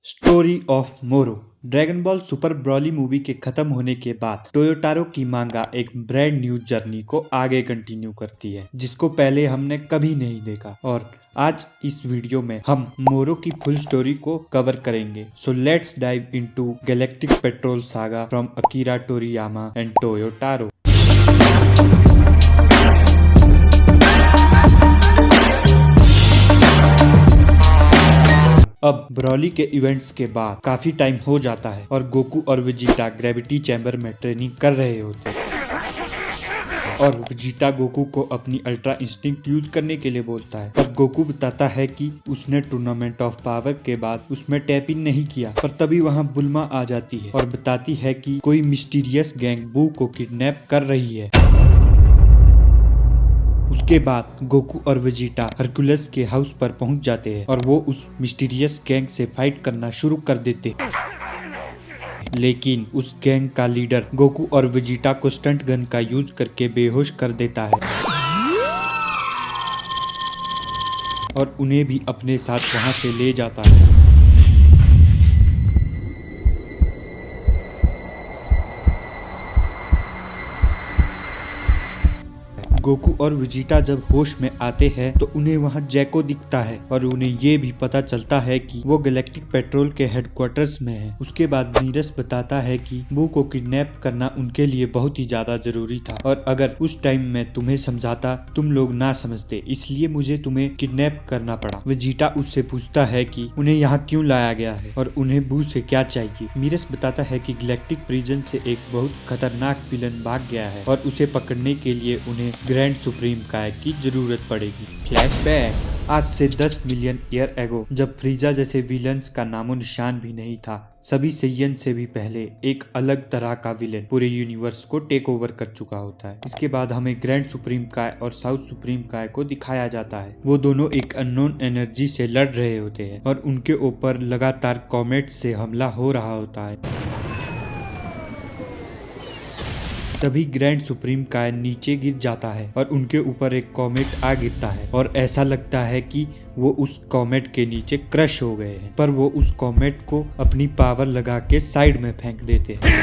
Story of मोरो। Dragon ball super Broly movie के खत्म होने के बाद टोयोटारो की मांगा एक ब्रांड न्यू जर्नी को आगे कंटिन्यू करती है, जिसको पहले हमने कभी नहीं देखा। और आज इस वीडियो में हम मोरो की फुल स्टोरी को कवर करेंगे। So let's dive into galactic patrol saga from Akira Toriyama and Toyotaro. अब ब्रॉली के इवेंट्स के बाद काफी टाइम हो जाता है और गोकू और वेजिटा ग्रेविटी चैम्बर में ट्रेनिंग कर रहे होते हैं और वेजिटा गोकू को अपनी अल्ट्रा इंस्टिंक्ट यूज करने के लिए बोलता है, पर गोकू बताता है कि उसने टूर्नामेंट ऑफ पावर के बाद उसमें टैप इन नहीं किया। पर तभी वहां बुल्मा आ जाती है और बताती है कि कोई मिस्टीरियस गैंग बू को किडनैप कर रही है। उसके बाद गोकू और वेजिटा हरकुलस के हाउस पर पहुंच जाते हैं और वो उस मिस्टीरियस गैंग से फाइट करना शुरू कर देते हैं। लेकिन उस गैंग का लीडर गोकू और वेजिटा को स्टंट गन का यूज करके बेहोश कर देता है और उन्हें भी अपने साथ वहां से ले जाता है। गोकू और वेजिटा जब होश में आते हैं तो उन्हें वहां जैको दिखता है और उन्हें ये भी पता चलता है कि वो गैलेक्टिक पेट्रोल के हेडक्वार्टर्स में है। उसके बाद नीरस बताता है कि बू को किडनैप करना उनके लिए बहुत ही ज्यादा जरूरी था और अगर उस टाइम में तुम्हें समझाता तुम लोग ना समझते, इसलिए मुझे तुम्हें किडनैप करना पड़ा। वेजिटा उससे पूछता है कि उन्हें यहाँ क्यों लाया गया है और उन्हें बू से क्या चाहिए। नीरस बताता है कि गैलेक्टिक प्रिजन से एक बहुत खतरनाक विलन भाग गया है और उसे पकड़ने के लिए उन्हें ग्रैंड सुप्रीम काय की जरूरत पड़ेगी। फ्लैशबैक। आज से 10 मिलियन ईयर एगो, जब फ्रीजा जैसे विलन्स का नामो निशान भी नहीं था, सभी सैयन से भी पहले एक अलग तरह का विलेन पूरे यूनिवर्स को टेक ओवर कर चुका होता है। इसके बाद हमें ग्रैंड सुप्रीम काय और साउथ सुप्रीम काय को दिखाया जाता है। वो दोनों एक अननोन एनर्जी से लड़ रहे होते हैं और उनके ऊपर लगातार कॉमेट से हमला हो रहा होता है। तभी ग्रैंड सुप्रीम काय नीचे गिर जाता है और उनके ऊपर एक कॉमेट आ गिरता है और ऐसा लगता है कि वो उस कॉमेट के नीचे क्रश हो गए हैं, पर वो उस कॉमेट को अपनी पावर लगा के साइड में फेंक देते हैं।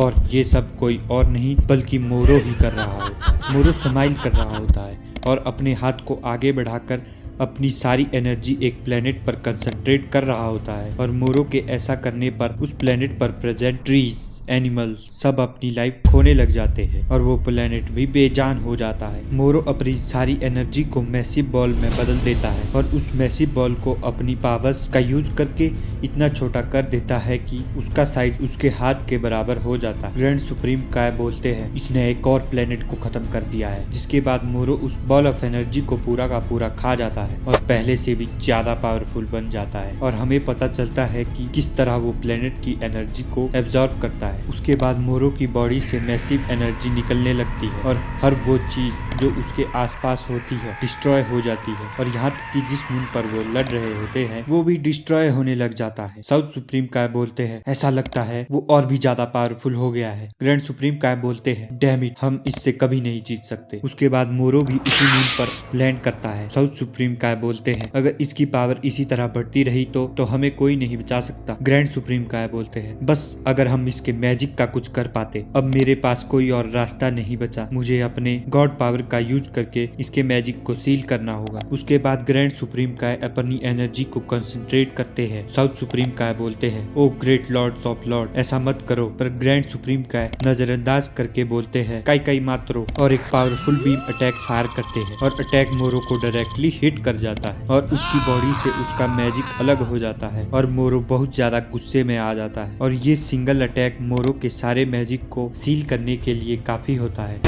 और ये सब कोई और नहीं बल्कि मोरो ही कर रहा होता है। मोरो स्माइल कर रहा होता है और अपने हाथ को आगे बढ़ाकर अपनी सारी एनर्जी एक प्लेनेट पर कंसंट्रेट कर रहा होता है और मोरो के ऐसा करने पर उस प्लेनेट पर प्रेजेंट ट्रीज, एनिमल सब अपनी लाइफ खोने लग जाते हैं और वो प्लेनेट भी बेजान हो जाता है। मोरो अपनी सारी एनर्जी को मैसिव बॉल में बदल देता है और उस मैसिव बॉल को अपनी पावर्स का यूज करके इतना छोटा कर देता है कि उसका साइज उसके हाथ के बराबर हो जाता है। ग्रैंड सुप्रीम काय बोलते हैं इसने एक और प्लेनेट को खत्म कर दिया है, जिसके बाद मोरो उस बॉल ऑफ एनर्जी को पूरा का पूरा खा जाता है और पहले से भी ज्यादा पावरफुल बन जाता है और हमें पता चलता है कि किस तरह वो प्लेनेट की एनर्जी को एब्जॉर्ब करता है। उसके बाद मोरो की बॉडी से मैसिव एनर्जी निकलने लगती है और हर वो चीज जो उसके आसपास होती है डिस्ट्रॉय हो जाती है और यहाँ तक कि जिस मून पर वो लड़ रहे होते हैं वो भी डिस्ट्रॉय होने लग जाता है। साउथ सुप्रीम काय बोलते हैं ऐसा लगता है वो और भी ज्यादा पावरफुल हो गया है। ग्रैंड सुप्रीम काय बोलते हैं डैम इट, हम इससे कभी नहीं जीत सकते। उसके बाद मोरो भी उसी मून पर लैंड करता है। साउथ सुप्रीम काय बोलते हैं अगर इसकी पावर इसी तरह बढ़ती रही तो हमें कोई नहीं बचा सकता। ग्रैंड सुप्रीम काय बोलते हैं बस अगर हम इसके मैजिक का कुछ कर पाते। अब मेरे पास कोई और रास्ता नहीं बचा, मुझे अपने गॉड पावर का यूज करके इसके मैजिक को सील करना होगा। उसके बाद ग्रैंड सुप्रीम काय अपनी एनर्जी को कंसंट्रेट करते हैं। साउथ सुप्रीम काय बोलते हैं ओ ग्रेट लॉर्ड्स ऑफ लॉर्ड, ऐसा मत करो। पर ग्रैंड सुप्रीम काय नजरअंदाज करके बोलते हैं काई काई मात्रो और एक पावरफुल बीम अटैक फायर करते हैं और अटैक मोरो को डायरेक्टली हिट कर जाता है और उसकी बॉडी से उसका मैजिक अलग हो जाता है और मोरो बहुत ज्यादा गुस्से में आ जाता है और ये सिंगल अटैक मोरो के सारे मैजिक को सील करने के लिए काफी होता है।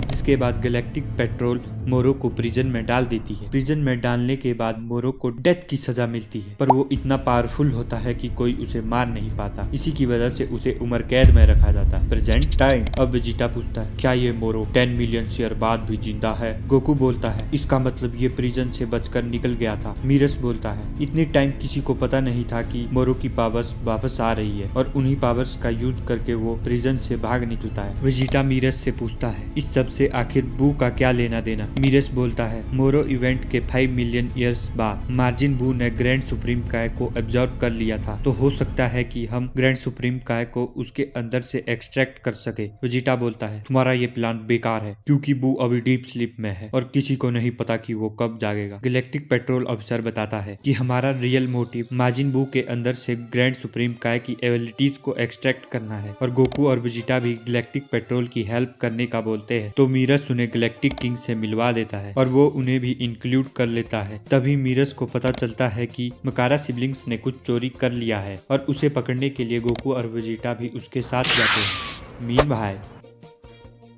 जिसके बाद गैलेक्टिक पेट्रोल मोरो को प्रिजन में डाल देती है। प्रिजन में डालने के बाद मोरो को डेथ की सजा मिलती है, पर वो इतना पावरफुल होता है कि कोई उसे मार नहीं पाता। इसी की वजह से उसे उम्र कैद में रखा जाता है। Present time. अब वेजिटा पूछता है क्या ये मोरो 10 मिलियन ईयर बाद भी जिंदा है। गोकू बोलता है इसका मतलब ये प्रिजन से बचकर निकल गया था। मीरस बोलता है इतने टाइम किसी को पता नहीं था कि मोरो की पावर्स वापस आ रही है और उन्हीं पावर्स का यूज करके वो प्रिजन से भाग निकलता है। वेजिटा मीरस से पूछता है इस सब से आखिर बू का क्या लेना देना। मीरस बोलता है, मोरो इवेंट के 5 मिलियन ईयर्स बाद मार्जिन बू ने ग्रैंड सुप्रीम काय को एब्जॉर्ब कर लिया था, तो हो सकता है कि हम ग्रैंड सुप्रीम काय को उसके अंदर से एक्सट्रैक्ट कर सके। वेजिटा बोलता है, तुम्हारा ये प्लान बेकार है क्योंकि बू अभी डीप स्लीप में है और किसी को नहीं पता कि वो कब जागेगा। गैलेक्टिक पेट्रोल ऑफिसर बताता है कि हमारा रियल मोटिव मार्जिन बू के अंदर से ग्रैंड सुप्रीम काय की एबिलिटीज को एक्सट्रैक्ट करना है और गोकू और वेजिटा भी गैलेक्टिक पेट्रोल की हेल्प करने का बोलते हैं। तो मीरस उन्हें गैलेक्टिक किंग से मिलवा देता है और वो उन्हें भी इंक्लूड कर लेता है। तभी मीरस को पता चलता है कि मकारा सिबलिंग्स ने कुछ चोरी कर लिया है और उसे पकड़ने के लिए गोकू और वेजिटा भी उसके साथ जाते हैं। मीन भाई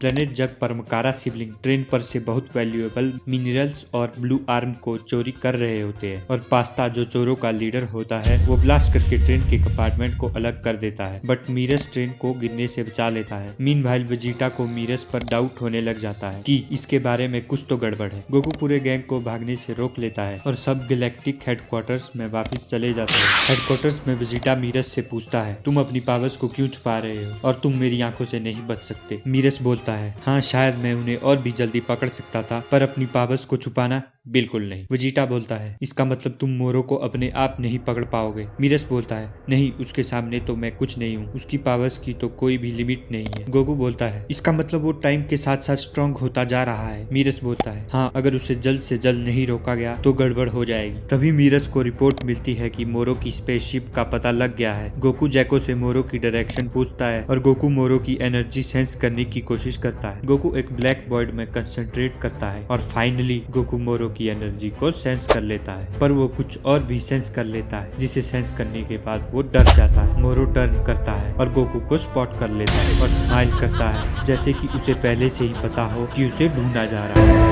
प्लेनेट जग पर मकारा सिबलिंग ट्रेन पर से बहुत वैल्यूएबल मिनरल्स और ब्लू आर्म को चोरी कर रहे होते हैं और पास्ता जो चोरों का लीडर होता है वो ब्लास्ट करके ट्रेन के कंपार्टमेंट को अलग कर देता है, बट मीरस ट्रेन को गिरने से बचा लेता है। मीनवाइल वेजिटा को मीरस पर डाउट होने लग जाता है कि इसके बारे में कुछ तो गड़बड़ है। गोकू पूरे गैंग को भागने से रोक लेता है और सब गैलेक्टिक हेडक्वार्टर्स में वापस चले जाते हैं। हेडक्वार्टर्स में वेजिटा मीरस से पूछता है, तुम अपनी पावर्स को क्यों छुपा रहे हो और तुम मेरी आंखों से नहीं बच सकते। मीरस बोलता है, हाँ शायद मैं उन्हें और भी जल्दी पकड़ सकता था, पर अपनी पावर्स को छुपाना बिल्कुल नहीं। वेजिटा बोलता है, इसका मतलब तुम मोरो को अपने आप नहीं पकड़ पाओगे। मीरस बोलता है, नहीं, उसके सामने तो मैं कुछ नहीं हूँ, उसकी पावर्स की तो कोई भी लिमिट नहीं है। गोकू बोलता है, इसका मतलब वो टाइम के साथ साथ स्ट्रॉन्ग होता जा रहा है। मीरस बोलता है, हाँ, अगर उसे जल्द से जल्द नहीं रोका गया तो गड़बड़ हो जाएगी। तभी मीरस को रिपोर्ट मिलती है कि मोरो की स्पेसशिप का पता लग गया है। गोकू जैको से मोरो की डायरेक्शन पूछता है और गोकू मोरो की एनर्जी सेंस करने की कोशिश करता है। गोकू एक ब्लैक बॉयड में कंसंट्रेट करता है और फाइनली गोकू मोरो की एनर्जी को सेंस कर लेता है, पर वो कुछ और भी सेंस कर लेता है, जिसे सेंस करने के बाद वो डर जाता है। मोरो टर्न करता है और गोकू को स्पॉट कर लेता है और स्माइल करता है जैसे कि उसे पहले से ही पता हो कि उसे ढूंढा जा रहा है।